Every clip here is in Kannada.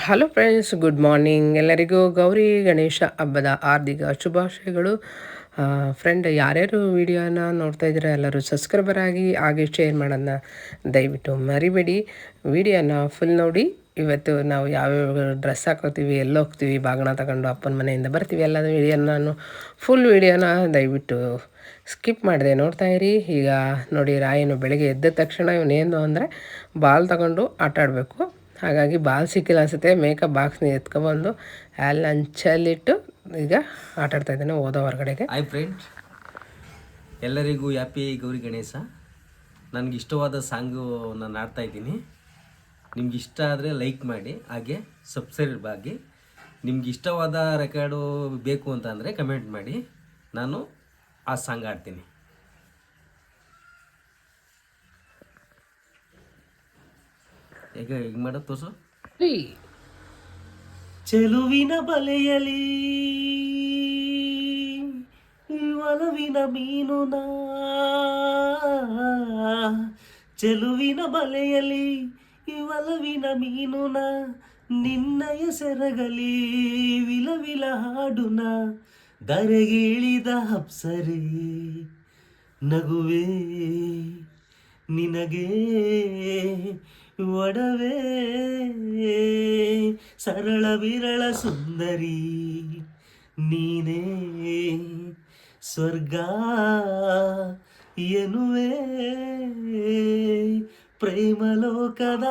Hello friends, good morning. ಎಲ್ಲರಿಗೂ ಗೌರಿ ಗಣೇಶ ಹಬ್ಬದ ಹಾರ್ದಿಕ ಶುಭಾಶಯಗಳು. ಫ್ರೆಂಡ್, ಯಾರ್ಯಾರು ವಿಡಿಯೋನ ನೋಡ್ತಾ ಇದ್ದೀರಾ ಎಲ್ಲರೂ ಸಬ್ಸ್ಕ್ರೈಬರ್ ಆಗಿ ಹಾಗೆ ಶೇರ್ ಮಾಡೋದನ್ನ ದಯವಿಟ್ಟು ಮರಿಬೇಡಿ. ವಿಡಿಯೋನ ಫುಲ್ ನೋಡಿ. ಇವತ್ತು ನಾವು ಯಾವ್ಯಾವ ಡ್ರೆಸ್ ಹಾಕೋತೀವಿ, ಎಲ್ಲಿ ಹೋಗ್ತೀವಿ, ಬಾಗಣ ತಗೊಂಡು ಅಪ್ಪನ ಮನೆಯಿಂದ ಬರ್ತೀವಿ, ಎಲ್ಲ ವಿಡಿಯೋನ ನಾನು ಫುಲ್ ವಿಡಿಯೋನ ದಯವಿಟ್ಟು ಸ್ಕಿಪ್ ಮಾಡಿದೆ ನೋಡ್ತಾ ಇರಿ. ಈಗ ನೋಡಿ, ರಾಯನು ಬೆಳಗ್ಗೆ ಎದ್ದ ತಕ್ಷಣ ಇವನೇನು ಅಂದರೆ ಬಾಲ್ ತಗೊಂಡು ಆಟ ಆಡಬೇಕು. ಹಾಗಾಗಿ ಬಾಲ್ ಸಿಕ್ಕಿಲ್ಲ ಅನಿಸುತ್ತೆ. ಮೇಕಪ್ ಬಾಕ್ಸ್ನ ಎತ್ಕೊಬಂದು ಅಲ್ಲಿ ಅಂಚಲ್ಲಿಟ್ಟು ಈಗ ಆಟಾಡ್ತಾಯಿದ್ದಾನೆ ಹೋದ ಹೊರಗಡೆಗೆ. ಹಾಯ್ ಫ್ರೆಂಡ್ಸ್, ಎಲ್ಲರಿಗೂ ಹ್ಯಾಪಿ ಗೌರಿ ಗಣೇಶ. ನನಗೆ ಇಷ್ಟವಾದ ಸಾಂಗು ನಾನು ಆಡ್ತಾಯಿದ್ದೀನಿ. ನಿಮ್ಗೆ ಇಷ್ಟ ಆದರೆ ಲೈಕ್ ಮಾಡಿ, ಹಾಗೆ ಸಬ್ಸ್ಕ್ರೈಬ್ ಆಗಿ. ನಿಮ್ಗೆ ಇಷ್ಟವಾದ ರೆಕಾರ್ಡು ಬೇಕು ಅಂತ ಅಂದರೆ ಕಮೆಂಟ್ ಮಾಡಿ, ನಾನು ಆ ಸಾಂಗ್ ಆಡ್ತೀನಿ. ಈಗ ಮಾಡೋದು ತೋರ್ಸು. ಚೆಲುವಿನ ಬಲೆಯಲಿ ಒಲವಿನ ಮೀನುನ, ಚೆಲುವಿನ ಬಲೆಯಲಿ ಒಲವಿನ ಮೀನುನ, ನಿನ್ನಯ ಸೆರಗಲಿ ವಿಲವಿಲ ಹಾಡುನ, ಧರೆಗಿಳಿದ ಅಪ್ಸರೆ ನಗುವೆ ನಿನಗೆ ಒಡವೆ, ಸರಳ ವಿರಳ ಸುಂದರಿ ನೀನೇ ಸ್ವರ್ಗ ಎನ್ನುವೆ, ಪ್ರೇಮಲೋಕದ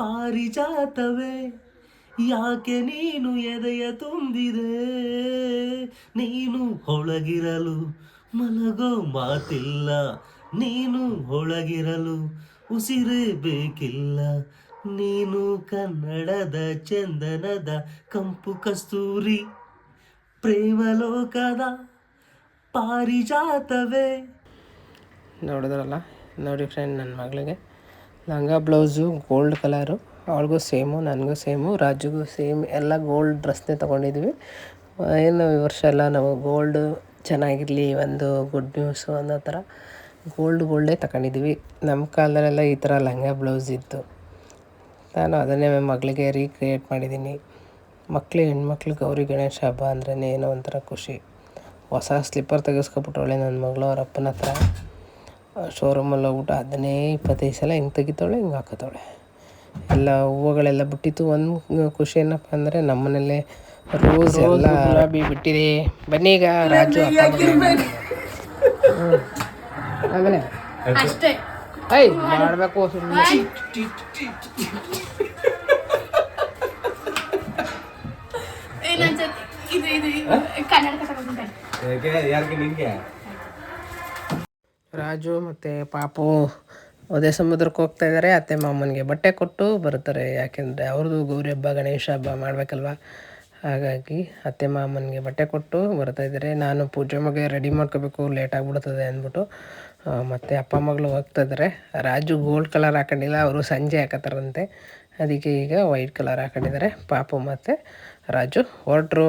ಪಾರಿಜಾತವೇ ಯಾಕೆ ನೀನು ಎದೆಯ ತುಂಬಿದೆ, ನೀನು ಒಳಗಿರಲು ಮಲಗೋ ಮಾತಿಲ್ಲ, ನೀನು ಒಳಗಿರಲು ಉಸಿರೇ ಬೇಕಿಲ್ಲ, ನೀನು ಕನ್ನಡದ ಚಂದನದ ಕಂಪು ಕಸ್ತೂರಿ, ಪ್ರೇಮಲೋಕದ ಪಾರಿಜಾತವೇ. ನೋಡಿದ್ರಲ್ಲ, ನೋಡಿ ಫ್ರೆಂಡ್, ನನ್ನ ಮಗಳಿಗೆ ಲಂಗ ಬ್ಲೌಸು ಗೋಲ್ಡ್ ಕಲರು, ಅವಳಿಗೂ ಸೇಮು, ನನಗೂ ಸೇಮು, ರಾಜುಗೂ ಸೇಮ್, ಎಲ್ಲ ಗೋಲ್ಡ್ ಡ್ರೆಸ್ನೇ ತೊಗೊಂಡಿದ್ವಿ. ಏನು ಈ ವರ್ಷ ಎಲ್ಲ ನಾವು ಗೋಲ್ಡು ಚೆನ್ನಾಗಿರಲಿ, ಒಂದು ಗುಡ್ ನ್ಯೂಸು ಅನ್ನೋ ಥರ ಗೋಲ್ಡೇ ತಗೊಂಡಿದ್ವಿ. ನಮ್ಮ ಕಾಲದಲ್ಲೆಲ್ಲ ಈ ಥರ ಲಂಗ ಬ್ಲೌಸ್ ಇತ್ತು. ನಾನು ಅದನ್ನೇ ಮಗಳಿಗೆ ರೀಕ್ರಿಯೇಟ್ ಮಾಡಿದ್ದೀನಿ. ಹೆಣ್ಮಕ್ಳು ಗೌರಿ ಗಣೇಶ ಹಬ್ಬ ಅಂದ್ರೇ ಏನೋ ಒಂಥರ ಖುಷಿ. ಹೊಸ ಸ್ಲಿಪ್ಪರ್ ತೆಗೆಸ್ಕೊಬಿಟ್ಟವಳೆ ನನ್ನ ಮಗಳು ಅವ್ರ ಅಪ್ಪನ ಹತ್ರ. ಶೋರೂಮಲ್ಲಿ ಹೋಗ್ಬಿಟ್ಟು ಅದನ್ನೇ 25 ಸಲ ಹಿಂಗೆ ತೆಗಿತಾವಳೆ, ಹಿಂಗೆ ಹಾಕೋತಾವಳೆ. ಎಲ್ಲ ಹೂವುಗಳೆಲ್ಲ ಬಿಟ್ಟಿತ್ತು. ಒಂದು ಖುಷಿ ಏನಪ್ಪ ಅಂದರೆ ನಮ್ಮನೇಲೆ ರೋಸ್ ಎಲ್ಲ ಗುಲಾಬಿ ಬಿಟ್ಟಿದೆ. ಬನ್ನಿ ಈಗ ರಾಜು ಆಮೇಲೆ ಐ ಮಾಡಬೇಕು ರಾಜು ಮತ್ತು ಪಾಪು ಅದೇ ಸಮುದ್ರಕ್ಕೆ ಹೋಗ್ತಾ ಇದ್ದಾರೆ. ಅತ್ತೆ ಮಾಮನಿಗೆ ಬಟ್ಟೆ ಕೊಟ್ಟು ಬರ್ತಾರೆ, ಯಾಕೆಂದರೆ ಅವ್ರದ್ದು ಗೌರಿ ಹಬ್ಬ ಗಣೇಶ ಹಬ್ಬ ಮಾಡಬೇಕಲ್ವ. ಹಾಗಾಗಿ ಅತ್ತೆ ಮಾಮನಿಗೆ ಬಟ್ಟೆ ಕೊಟ್ಟು ಬರ್ತಾಯಿದ್ದಾರೆ. ನಾನು ಪೂಜೆ ಮಗ ರೆಡಿ ಮಾಡ್ಕೋಬೇಕು, ಲೇಟ್ ಆಗಿಬಿಡ್ತದೆ ಅಂದ್ಬಿಟ್ಟು ಮತ್ತು ಅಪ್ಪ ಮಗಳು ಹೋಗ್ತಾಯಿದ್ದಾರೆ. ರಾಜು ಗೋಲ್ಡ್ ಕಲರ್ ಹಾಕೊಂಡಿಲ್ಲ, ಅವರು ಸಂಜೆ ಹಾಕೋತಾರಂತೆ, ಅದಕ್ಕೆ ಈಗ ವೈಟ್ ಕಲರ್ ಹಾಕೊಂಡಿದ್ದಾರೆ. ಪಾಪು ಮತ್ತು ರಾಜು ಹೊರಟ್ರು.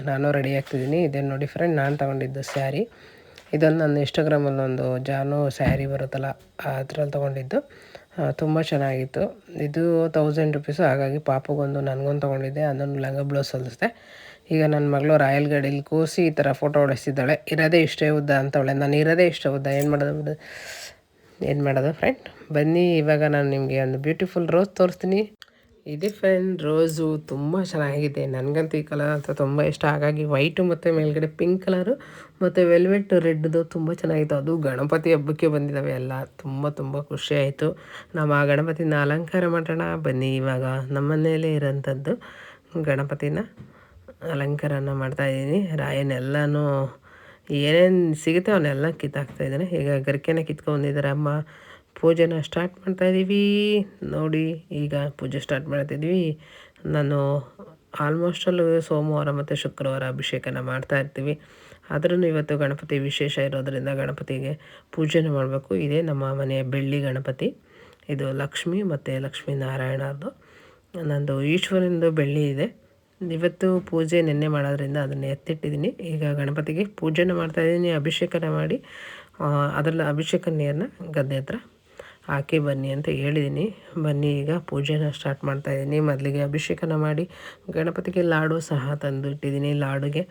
ನಾನು ರೆಡಿ ಆಗ್ತಿದ್ದೀನಿ. ಇದೇನು ನೋಡಿ ಫ್ರೆಂಡ್, ನಾನು ತಗೊಂಡಿದ್ದು ಸ್ಯಾರಿ. ಇದನ್ನು ನನ್ನ ಇನ್ಸ್ಟಾಗ್ರಾಮಲ್ಲಿ ಒಂದು ಜಾನು ಸ್ಯಾರಿ ಬರುತ್ತಲ್ಲ, ಅದ್ರಲ್ಲಿ ತೊಗೊಂಡಿದ್ದು. ತುಂಬ ಚೆನ್ನಾಗಿತ್ತು. ಇದು 1000 ರುಪೀಸು. ಹಾಗಾಗಿ ಪಾಪುಗೊಂದು ನನಗೊಂದು ತೊಗೊಂಡಿದ್ದೆ. ಅದನ್ನು ಲಂಗ ಬ್ಲೌಸ್ ಹೊಲಿಸಿದೆ. ಈಗ ನನ್ನ ಮಗಳು ರಾಯಲ್ ಗಾಡೀಲಿ ಕೂರಿಸಿ ಈ ಥರ ಫೋಟೋ ಹೊಡೆಸಿದ್ದಾಳೆ. ಇರೋದೇ ಇಷ್ಟೇ ಉದ್ದ ಅಂತವಳೆ. ನಾನು ಇರೋದೇ ಇಷ್ಟ ಉದ್ದ, ಏನು ಮಾಡೋದು ಫ್ರೆಂಡ್. ಬನ್ನಿ, ಇವಾಗ ನಾನು ನಿಮಗೆ ಒಂದು ಬ್ಯೂಟಿಫುಲ್ ರೋಸ್ ತೋರಿಸ್ತೀನಿ. ಇದೆ ಫ್ರೆಂಡ್, ರೋಸು ತುಂಬ ಚೆನ್ನಾಗಿದೆ. ನನಗಂತೂ ಈ ಕಲರ್ ಅಂತ ತುಂಬ ಇಷ್ಟ. ಹಾಗಾಗಿ ವೈಟು ಮತ್ತು ಮೇಲ್ಗಡೆ ಪಿಂಕ್ ಕಲರು ಮತ್ತು ವೆಲ್ವೆಟ್ ರೆಡ್ದು ತುಂಬ ಚೆನ್ನಾಗಿತ್ತು. ಅದು ಗಣಪತಿ ಹಬ್ಬಕ್ಕೆ ಬಂದಿದ್ದಾವೆ ಎಲ್ಲ. ತುಂಬ ಖುಷಿಯಾಯಿತು. ನಾವು ಆ ಗಣಪತಿನ ಅಲಂಕಾರ ಮಾಡೋಣ ಬನ್ನಿ. ಇವಾಗ ನಮ್ಮ ಮನೆಯಲ್ಲೇ ಇರೋಂಥದ್ದು ಗಣಪತಿನ ಅಲಂಕಾರನ ಮಾಡ್ತಾಯಿದ್ದೀನಿ. ರಾಯನೆಲ್ಲನೂ ಏನೇನು ಸಿಗುತ್ತೆ ಅವನ್ನೆಲ್ಲ ಕಿತ್ತಾಕ್ತಾಯಿದ್ದಾನೆ. ಈಗ ಗರಿಕೆನ ಕಿತ್ಕೊಂಡ್ಬಂದಿದ್ದಾರೆ ಅಮ್ಮ. ಪೂಜೆನ ಸ್ಟಾರ್ಟ್ ಮಾಡ್ತಾಯಿದ್ದೀವಿ ನೋಡಿ. ಈಗ ಪೂಜೆ ಸ್ಟಾರ್ಟ್ ಮಾಡ್ತಾಯಿದ್ವಿ. ನಾನು ಆಲ್ಮೋಸ್ಟಲ್ಲಿ ಸೋಮವಾರ ಮತ್ತು ಶುಕ್ರವಾರ ಅಭಿಷೇಕನ ಮಾಡ್ತಾಯಿರ್ತೀವಿ. ಆದ್ರೂ ಇವತ್ತು ಗಣಪತಿ ವಿಶೇಷ ಇರೋದರಿಂದ ಗಣಪತಿಗೆ ಪೂಜೆನ ಮಾಡಬೇಕು. ಇದೇ ನಮ್ಮ ಮನೆಯ ಬೆಳ್ಳಿ ಗಣಪತಿ. ಇದು ಲಕ್ಷ್ಮಿ ಮತ್ತು ಲಕ್ಷ್ಮೀನಾರಾಯಣರದು. ನಂದು ಈಶ್ವರನದು ಬೆಳ್ಳಿ ಇದೆ. ಇವತ್ತು ಪೂಜೆ ನಿನ್ನೆ ಮಾಡೋದ್ರಿಂದ ಅದನ್ನು ಎತ್ತಿಟ್ಟಿದ್ದೀನಿ. ಈಗ ಗಣಪತಿಗೆ ಪೂಜೆನ ಮಾಡ್ತಾಯಿದ್ದೀನಿ. ಅಭಿಷೇಕನ ಮಾಡಿ ಅದರಲ್ಲಿ ಅಭಿಷೇಕ ನೀರನ್ನ ಗದ್ದೆ ಹತ್ರ ಹಾಕಿ ಬನ್ನಿ ಅಂತ ಹೇಳಿದ್ದೀನಿ. ಬನ್ನಿ, ಈಗ ಪೂಜೆನ ಸ್ಟಾರ್ಟ್ ಮಾಡ್ತಾಯಿದ್ದೀನಿ. ಮೊದಲಿಗೆ ಅಭಿಷೇಕನ ಮಾಡಿ ಗಣಪತಿಗೆ ಲಾಡು ಸಹ ತಂದು ಇಟ್ಟಿದ್ದೀನಿ. ಲಾಡುಗೆ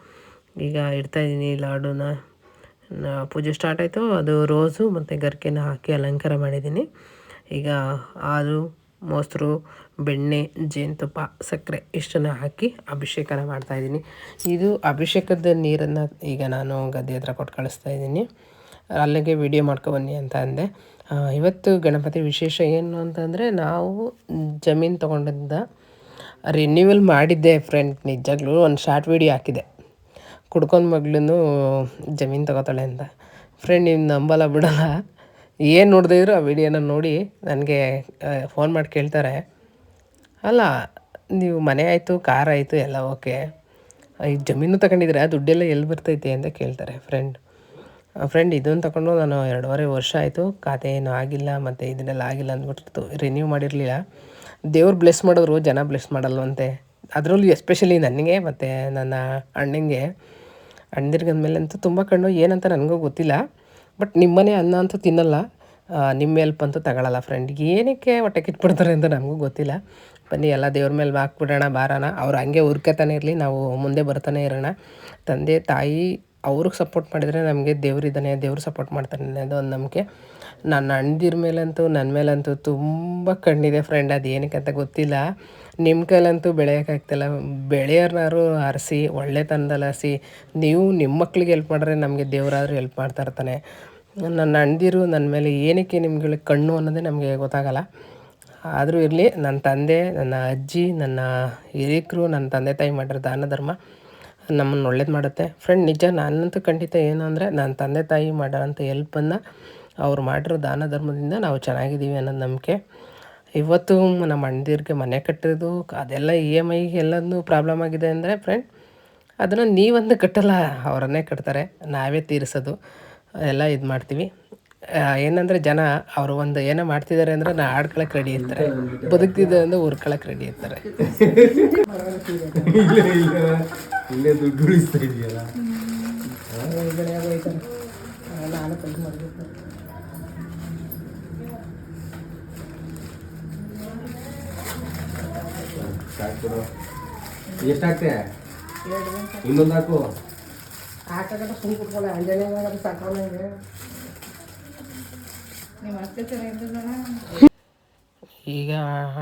ಈಗ ಇಡ್ತಾಯಿದ್ದೀನಿ ಲಾಡುನ. ಪೂಜೆ ಸ್ಟಾರ್ಟ್ ಆಯಿತು. ಅದು ರೋಸು ಮತ್ತು ಗರಿಕೆನ ಹಾಕಿ ಅಲಂಕಾರ ಮಾಡಿದ್ದೀನಿ. ಈಗ ಹಾಲು, ಮೊಸರು, ಬೆಣ್ಣೆ, ಜೇನುತುಪ್ಪ, ಸಕ್ಕರೆ ಇಷ್ಟನ್ನು ಹಾಕಿ ಅಭಿಷೇಕನ ಮಾಡ್ತಾಯಿದ್ದೀನಿ. ಇದು ಅಭಿಷೇಕದ ನೀರನ್ನು ಈಗ ನಾನು ಗದ್ದೆ ಹತ್ರ ಕೊಟ್ಟು ಕಳಿಸ್ತಾಯಿದ್ದೀನಿ. ಅಲ್ಲಿಗೆ ವಿಡಿಯೋ ಮಾಡ್ಕೊಬನ್ನಿ ಅಂತ ಅಂದೆ. ಇವತ್ತು ಗಣಪತಿ ವಿಶೇಷ ಏನು ಅಂತಂದರೆ, ನಾವು ಜಮೀನು ತೊಗೊಂಡಿದ್ದ ರಿನ್ಯೂವಲ್ ಮಾಡಿದ್ದೆ ಫ್ರೆಂಡ್. ನಿಜವಾಗ್ಲೂ ಒಂದು ಶಾರ್ಟ್ ವೀಡಿಯೋ ಹಾಕಿದೆ, ಕುಡ್ಕೊಂಡು ಮಗಳೂ ಜಮೀನು ತೊಗೋತಾಳೆ ಅಂತ. ಫ್ರೆಂಡ್, ನೀವು ನಂಬಲ್ಲ ಬಿಡಲ್ಲ, ಏನು ನೋಡದೇ ಇದ್ರು ಆ ವಿಡಿಯೋನ ನೋಡಿ ನನಗೆ ಫೋನ್ ಮಾಡಿ ಕೇಳ್ತಾರೆ, ಅಲ್ಲ ನೀವು ಮನೆ ಆಯಿತು, ಕಾರ್ ಆಯಿತು, ಎಲ್ಲ ಓಕೆ, ಈ ಜಮೀನು ತಗೊಂಡಿದ್ರೆ ದುಡ್ಡೆಲ್ಲ ಎಲ್ಲಿ ಬರ್ತೈತೆ ಅಂತ ಕೇಳ್ತಾರೆ ಫ್ರೆಂಡ್. ಇದನ್ನು ತಗೊಂಡು ನಾನು 2.5 ವರ್ಷ ಆಯಿತು. ಖಾತೆ ಏನೂ ಆಗಿಲ್ಲ, ಮತ್ತು ಇದನ್ನೆಲ್ಲ ಆಗಿಲ್ಲ ಅಂದ್ಬಿಟ್ಟು ರಿನ್ಯೂ ಮಾಡಿರಲಿಲ್ಲ. ದೇವ್ರು ಬ್ಲೆಸ್ ಮಾಡಿದ್ರು, ಜನ ಬ್ಲೆಸ್ ಮಾಡಲ್ವಂತೆ. ಅದರಲ್ಲೂ ಎಸ್ಪೆಷಲಿ ನನಗೆ ಮತ್ತು ನನ್ನ ಅಣ್ಣಂದಿರ್ಗಂದ್ಮೇಲಂತೂ ತುಂಬ ಕಣ್ಣು, ಏನಂತ ನನಗೂ ಗೊತ್ತಿಲ್ಲ. ಬಟ್ ನಿಮ್ಮನೆ ಅನ್ನ ಅಂತೂ ತಿನ್ನಲ್ಲ, ನಿಮ್ಮ ಹೆಲ್ಪ್ ಅಂತೂ ತಗೊಳ್ಳಲ್ಲ ಫ್ರೆಂಡ್. ಏನಕ್ಕೆ ಹೊಟ್ಟೆ ಕಿತ್ಬಿಡ್ತಾರೆ ಅಂತ ನನಗೂ ಗೊತ್ತಿಲ್ಲ. ಬನ್ನಿ, ಎಲ್ಲ ದೇವ್ರ ಮೇಲೆ ಹಾಕ್ಬಿಡೋಣ, ಬಾರೋಣ. ಅವ್ರು ಹಂಗೆ ಉರ್ಕೊತಾನೆ ಇರಲಿ, ನಾವು ಮುಂದೆ ಬರ್ತಾನೆ ಇರೋಣ. ತಂದೆ ತಾಯಿ ಅವ್ರಿಗೆ ಸಪೋರ್ಟ್ ಮಾಡಿದರೆ ನಮಗೆ ದೇವರಿದ್ದಾನೆ, ದೇವ್ರು ಸಪೋರ್ಟ್ ಮಾಡ್ತಾನೆ ಅನ್ನೋದು ಒಂದು ನಂಬಿಕೆ. ನನ್ನ ಅಣ್ಣದಿರ ಮೇಲಂತೂ, ನನ್ನ ಮೇಲಂತೂ ತುಂಬ ಕಣ್ಣಿದೆ ಫ್ರೆಂಡ್. ಅದು ಏನಕ್ಕೆ ಅಂತ ಗೊತ್ತಿಲ್ಲ. ನಿಮ್ಮ ಕೈಲಂತೂ ಬೆಳೆಯೋಕ್ಕಾಗ್ತಿಲ್ಲ. ಬೆಳೆಯೋರ್ನಾರು ಹರಿಸಿ, ಒಳ್ಳೆತನದಲ್ಲಿ ಹರಿಸಿ. ನೀವು ನಿಮ್ಮ ಮಕ್ಳಿಗೆ ಹೆಲ್ಪ್ ಮಾಡಿದ್ರೆ ನಮಗೆ ದೇವರಾದರೂ ಹೆಲ್ಪ್ ಮಾಡ್ತಾ ಇರ್ತಾನೆ. ನನ್ನ ಅಣ್ಣದಿರು ನನ್ನ ಮೇಲೆ ಏನಕ್ಕೆ ನಿಮ್ಗಳಿಗೆ ಕಣ್ಣು ಅನ್ನೋದೇ ನಮಗೆ ಗೊತ್ತಾಗಲ್ಲ. ಆದರೂ ಇರಲಿ, ನನ್ನ ತಂದೆ, ನನ್ನ ಅಜ್ಜಿ, ನನ್ನ ಹಿರಿಕರು, ನನ್ನ ತಂದೆ ತಾಯಿ ಮಾಡಿರೋ ದಾನ ಧರ್ಮ ನಮ್ಮನ್ನು ಒಳ್ಳೇದು ಮಾಡುತ್ತೆ ಫ್ರೆಂಡ್. ನಿಜ, ನಾನಂತೂ ಖಂಡಿತ ಏನು ಅಂದರೆ, ನನ್ನ ತಂದೆ ತಾಯಿ ಮಾಡೋಂಥ ಹೆಲ್ಪನ್ನು, ಅವ್ರು ಮಾಡಿರೋ ದಾನ ಧರ್ಮದಿಂದ ನಾವು ಚೆನ್ನಾಗಿದ್ದೀವಿ ಅನ್ನೋದು ನಂಬಿಕೆ. ಇವತ್ತು ನಮ್ಮ ಅಣ್ಣದಿರಿಗೆ ಮನೆ ಕಟ್ಟಿರೋದು ಅದೆಲ್ಲ EMI ಎಲ್ಲದೂ ಪ್ರಾಬ್ಲಮ್ ಆಗಿದೆ ಅಂದರೆ ಫ್ರೆಂಡ್, ಅದನ್ನು ನೀವಂದು ಕಟ್ಟಲ್ಲ, ಅವರನ್ನೇ ಕಟ್ತಾರೆ, ನಾವೇ ತೀರಿಸೋದು ಎಲ್ಲ ಇದು ಮಾಡ್ತೀವಿ. ಏನಂದರೆ ಜನ ಅವರು ಒಂದು ಏನೋ ಮಾಡ್ತಿದ್ದಾರೆ ಅಂದರೆ ನಾ ಆಡ್ಕೊಳಕ್ಕೆ ರೆಡಿ ಇರ್ತಾರೆ, ಬದುಕ್ತಿದ್ದೆ ಅಂದರೆ ಉರ್ಕೊಳಕ್ಕೆ ರೆಡಿ ಇರ್ತಾರೆ. ಇಲ್ಲೇ ದುಡ್ಡು ಉಳಿಸ್ತಾ ಇದೆಯಲ್ಲ. ನಾನು ಕೈ ಮಾಡಬೇಕು. ಎಷ್ಟಾಗ್ತೆ? ಇನ್ನೊಂದು ಹಾಕು. ಹಾಕೋದ್ರೆ ಸುಮ್ಮನೆ ಕುತ್ಕೊಳ್ಳಿ, ಅಂಜನೇಯ ಸಾಕೋಣಂಗೆ. ಈಗ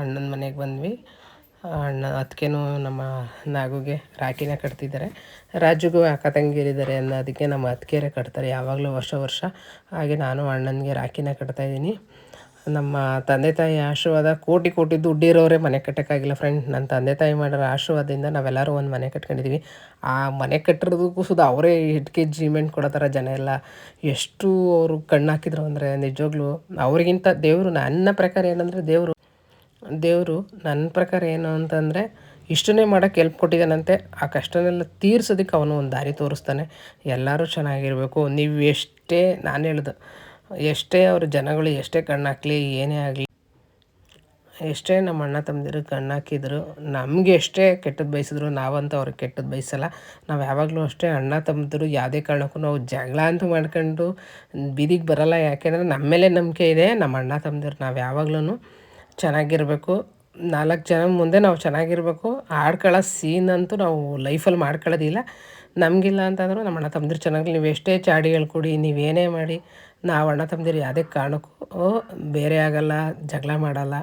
ಅಣ್ಣನ ಮನೆಗೆ ಬಂದ್ವಿ. ಅಣ್ಣ ಅದಕ್ಕೇನು ನಮ್ಮ ನಾಗುಗೆ ರಾಖಿನ ಕಟ್ತಿದ್ದಾರೆ. ರಾಜುಗೂ ಅಕ್ಕ ತಂಗಿಯರಿದ್ದಾರೆ ಅನ್ನೋದಕ್ಕೆ ನಮ್ಮ ಅತ್ತಿಗೆಯರೇ ಕಟ್ತಾರೆ ಯಾವಾಗಲೂ ವರ್ಷ. ಹಾಗೆ ನಾನು ಅಣ್ಣನಿಗೆ ರಾಖಿನ ಕಟ್ತಾಯಿದ್ದೀನಿ. ನಮ್ಮ ತಂದೆ ತಾಯಿ ಆಶೀರ್ವಾದ, ಕೋಟಿ ದುಡ್ಡಿರೋರೇ ಮನೆ ಕಟ್ಟೋಕ್ಕಾಗಿಲ್ಲ ಫ್ರೆಂಡ್. ನನ್ನ ತಂದೆ ತಾಯಿ ಮಾಡಿರೋ ಆಶೀರ್ವಾದದಿಂದ ನಾವೆಲ್ಲರೂ ಒಂದು ಮನೆ ಕಟ್ಕೊಂಡಿದ್ದೀವಿ. ಆ ಮನೆ ಕಟ್ಟಿರೋದಕ್ಕೂ ಸುದ ಅವರೇ ಇಟ್ಕೆ ಜಿಮೆಂಟ್ ಕೊಡೋ ಥರ ಜನ ಎಲ್ಲ ಎಷ್ಟು ಅವರು ಕಣ್ಣು ಹಾಕಿದ್ರು ಅಂದರೆ, ನಿಜವಾಗ್ಲೂ ಅವ್ರಿಗಿಂತ ದೇವರು, ನನ್ನ ಪ್ರಕಾರ ಏನಂದರೆ, ದೇವರು ನನ್ನ ಪ್ರಕಾರ ಏನು ಅಂತಂದರೆ, ಇಷ್ಟನ್ನೇ ಮಾಡೋಕ್ಕೆ ಹೆಲ್ಪ್ ಕೊಟ್ಟಿದ್ದಾನಂತೆ. ಆ ಕಷ್ಟನೆಲ್ಲ ತೀರ್ಸೋದಕ್ಕೆ ಅವನು ಒಂದು ದಾರಿ ತೋರಿಸ್ತಾನೆ. ಎಲ್ಲರೂ ಚೆನ್ನಾಗಿರಬೇಕು. ನೀವು ಎಷ್ಟೇ, ನಾನು ಹೇಳ್ದು, ಎಷ್ಟೇ ಅವ್ರ ಜನಗಳು ಎಷ್ಟೇ ಕಣ್ಣು ಹಾಕಲಿ, ಏನೇ ಆಗಲಿ, ಎಷ್ಟೇ ನಮ್ಮ ಅಣ್ಣ ತಮ್ಮದಿರು ಕಣ್ಣು ಹಾಕಿದ್ರು, ನಮಗೆ ಎಷ್ಟೇ ಕೆಟ್ಟದ್ದು ಬಯಸಿದ್ರು, ನಾವಂತೂ ಅವ್ರಿಗೆ ಕೆಟ್ಟದ್ದು ಬಯಸಲ್ಲ. ನಾವು ಯಾವಾಗಲೂ ಅಷ್ಟೇ ಅಣ್ಣ ತಮ್ಮದಿರು ಯಾವುದೇ ಕಾರಣಕ್ಕೂ ನಾವು ಜಗಳ ಅಂತೂ ಮಾಡ್ಕೊಂಡು ಬೀದಿಗೆ ಬರೋಲ್ಲ. ಯಾಕೆಂದರೆ ನಮ್ಮ ಮೇಲೆ ನಂಬಿಕೆ ಇದೆ. ನಮ್ಮ ಅಣ್ಣ ತಮ್ಮದಿರು ನಾವು ಯಾವಾಗ್ಲೂ ಚೆನ್ನಾಗಿರಬೇಕು, 4 ಜನ ಮುಂದೆ ನಾವು ಚೆನ್ನಾಗಿರಬೇಕು. ಆಡ್ಕೊಳ್ಳೋ ಸೀನ್ ಅಂತೂ ನಾವು ಲೈಫಲ್ಲಿ ಮಾಡ್ಕೊಳ್ಳೋದಿಲ್ಲ. ನಮಗಿಲ್ಲ ಅಂತಂದರೂ ನಮ್ಮ ಅಣ್ಣ ತಮ್ಮದಿರು ಚೆನ್ನಾಗಿ, ನೀವು ಎಷ್ಟೇ ಚಾಡಿ ಹೇಳ್ಕೊಡಿ, ನೀವೇನೇ ಮಾಡಿ, ನಾವು ಅಣ್ಣ ತಮ್ಮದಿರು ಯಾವುದೇ ಕಾರಣಕ್ಕೂ ಬೇರೆ ಆಗಲ್ಲ, ಜಗಳ ಮಾಡಲ್ಲ.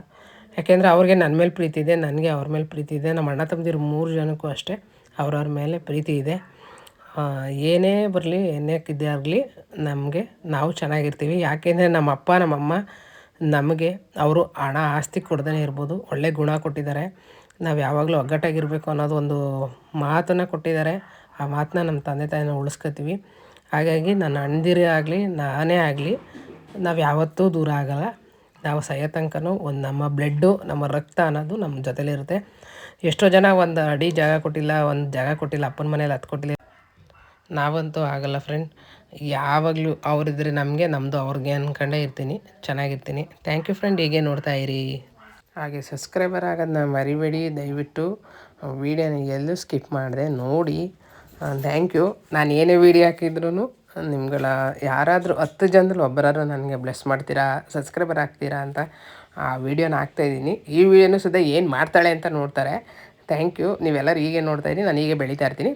ಯಾಕೆಂದರೆ ಅವ್ರಿಗೆ ನನ್ನ ಮೇಲೆ ಪ್ರೀತಿ ಇದೆ, ನನಗೆ ಅವ್ರ ಮೇಲೆ ಪ್ರೀತಿ ಇದೆ. ನಮ್ಮ ಅಣ್ಣ ತಮ್ಮದಿರು 3 ಜನಕ್ಕೂ ಅಷ್ಟೇ ಅವ್ರವ್ರ ಮೇಲೆ ಪ್ರೀತಿ ಇದೆ. ಏನೇ ಬರಲಿ, ಏನೇ ಆಗಲಿ, ನಮಗೆ ನಾವು ಚೆನ್ನಾಗಿರ್ತೀವಿ. ಯಾಕೆಂದರೆ ನಮ್ಮ ಅಪ್ಪ ನಮ್ಮಮ್ಮ ನಮಗೆ ಅವರು ಹಣ ಆಸ್ತಿ ಕೊಡ್ದೇ ಇರ್ಬೋದು, ಒಳ್ಳೆ ಗುಣ ಕೊಟ್ಟಿದ್ದಾರೆ. ನಾವು ಯಾವಾಗಲೂ ಒಗ್ಗಟ್ಟಾಗಿರಬೇಕು ಅನ್ನೋದು ಒಂದು ಮಾತನ್ನು ಕೊಟ್ಟಿದ್ದಾರೆ. ಆ ಮಾತನ್ನ ನಮ್ಮ ತಂದೆ ತಾಯಿನ ಉಳಿಸ್ಕೊತೀವಿ. ಹಾಗಾಗಿ ನನ್ನ ಅಣ್ಣದಿರೇ ಆಗಲಿ, ನಾನೇ ಆಗಲಿ, ನಾವು ಯಾವತ್ತೂ ದೂರ ಆಗೋಲ್ಲ. ನಾವು ಸಾಯೋ ತನಕನೂ ಒಂದು ನಮ್ಮ ಬ್ಲಡ್ಡು, ನಮ್ಮ ರಕ್ತ ಅನ್ನೋದು ನಮ್ಮ ಜೊತೆಲಿರುತ್ತೆ. ಎಷ್ಟೋ ಜನ ಒಂದು ಅಡಿ ಜಾಗ ಕೊಟ್ಟಿಲ್ಲ, ಅಪ್ಪನ ಮನೇಲಿ ಹತ್ತು ಕೊಟ್ಟಿಲ್ಲ. ನಾವಂತೂ ಆಗಲ್ಲ ಫ್ರೆಂಡ್. ಯಾವಾಗಲೂ ಅವರಿದ್ರೆ ನಮಗೆ, ನಮ್ಮದು ಅವ್ರಿಗೆ ಅಂದ್ಕೊಂಡೇ ಇರ್ತೀನಿ, ಚೆನ್ನಾಗಿರ್ತೀನಿ. Thank you friend. ಹೀಗೆ ನೋಡ್ತಾ ಇರಿ. ಹಾಗೆ ಸಬ್ಸ್ಕ್ರೈಬರ್ ಆಗೋದನ್ನ ಮರಿಬೇಡಿ ದಯವಿಟ್ಟು. ವೀಡಿಯೋನ ಎಲ್ಲೂ ಸ್ಕಿಪ್ ಮಾಡಿದೆ ನೋಡಿ. Thank you. ನಾನು ಏನೇ ವೀಡಿಯೋ ಹಾಕಿದ್ರೂ ನಿಮ್ಗಳ ಯಾರಾದರೂ 10 ಜನದಲ್ಲಿ ಒಬ್ಬರಾದ್ರೂ ನನಗೆ ಬ್ಲೆಸ್ ಮಾಡ್ತೀರಾ, ಸಬ್ಸ್ಕ್ರೈಬರ್ ಆಗ್ತೀರಾ ಅಂತ ಆ ವಿಡಿಯೋನ ಹಾಕ್ತಾಯಿದ್ದೀನಿ. ಈ ವಿಡಿಯೋನೂ ಸುದ ಏನು ಮಾಡ್ತಾಳೆ ಅಂತ ನೋಡ್ತಾರೆ. Thank you. ನೀವೆಲ್ಲರೂ ಹೀಗೆ ನೋಡ್ತಾಯಿದ್ದೀನಿ, ನಾನು ಹೀಗೆ ಬೆಳೀತಾ ಇರ್ತೀನಿ.